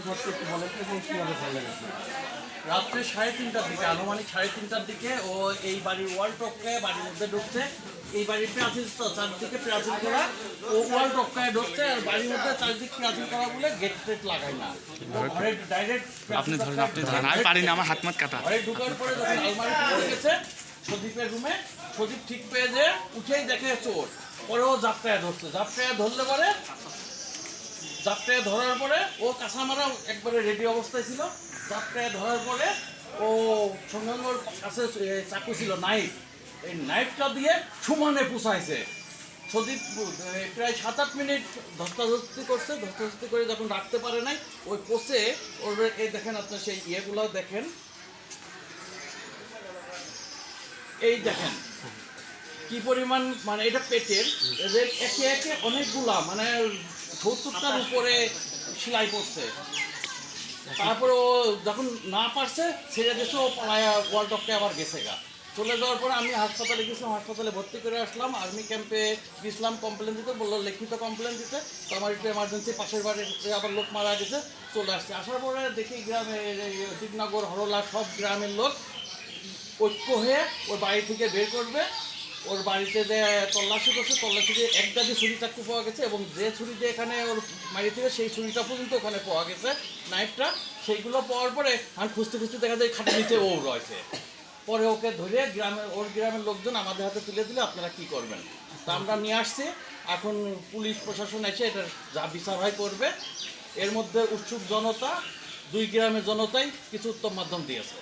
ঘটনা একটু বলেন এবং কীভাবে ভালো লেগেছে? রাত্রে 3:30টার দিকে, আনুমানিক 3:30টার দিকে ও এই বাড়ির ওয়াল টপকায় বাড়ির মধ্যে ঢুকছে। এই বাড়ির প্রাচীর তো চারদিকে প্রাচীর করা, ও ওয়াল টপকায় ঢুকছে আর বাড়ির মধ্যে চারদিক প্রাচীর করা বলে গেট টেট লাগায় না, ঘরে ডাইরেক্ট আপনি ধরেন আমি পারি না, আমার হাত মাত কাটা। ঘরে ঢুকার পরে যখন আলমারি খুলে গেছে সদীপের রুমে, সদীপ ঠিক পেয়ে যে উঠেই দেখে চোর, পরে ও জাপটায় ধরছে, জাপটায় ধরলে পরে জাপটায় ধরার পরে ও কাঁচামারা একবারে রেডি অবস্থায় ছিল। জাপটায় ধরার পরে ও সঙ্গে ওর কাছে চাকু ছিল, নাইফ, এই নাইফটা দিয়ে সমানে পুষাইছে। সদীপ প্রায় 7-8 মিনিট ধস্তাধস্তি করছে, ধস্তাধস্তি করে যখন রাখতে পারে নাই ওই পোষে ওর এই দেখেন আপনার সেই ইয়েগুলো দেখেন, এই দেখেন কি পরিমাণ, মানে এটা পেটের এদের একে একে অনেকগুলা, মানে 70টার উপরে সেলাই পড়ছে। তারপরে ও যখন না পারছে ছেড়ে দিয়েছে, ও পালায় ওয়াল টপকে আবার গেছে গা। চলে যাওয়ার পরে আমি হাসপাতালে গেছিলাম, হাসপাতালে ভর্তি করে আসলাম, আর্মি ক্যাম্পে গেছিলাম কমপ্লেন দিতে, বললো লিখিত কমপ্লেন দিতে। তো আমার একটু এমার্জেন্সি পাশের বাড়ির আবার লোক মারা গেছে, চলে আসছে। আসার পরে দেখি গ্রামের দিকনগর, হরলা সব গ্রামের লোক ঐক্য হয়ে ওর বাড়ি থেকে বের করবে। ওর বাড়িতে যে তল্লাশি করছে, তল্লাশিতে এক গাদি ছুরি চাকু পাওয়া গেছে এবং যে ছুরি দিয়ে এখানে ওর বাড়ি থেকে সেই ছুরিটা পর্যন্ত ওখানে পাওয়া গেছে, নাইফটা। সেইগুলো পাওয়ার পরে আমি খুঁজতে খুঁজতে দেখা যায় খাটের নিচে ও রয়েছে। পরে ওকে ধরে ওর গ্রামের লোকজন আমাদের হাতে তুলে দিলে আপনারা কি করবেন, তা আমরা নিয়ে আসছি। এখন পুলিশ প্রশাসন এসে এটার যা বিচার হয় করবে। এর মধ্যে উৎসুক জনতা, 2 গ্রামের জনতাই কিছু উত্তম মাধ্যম দিয়েছে।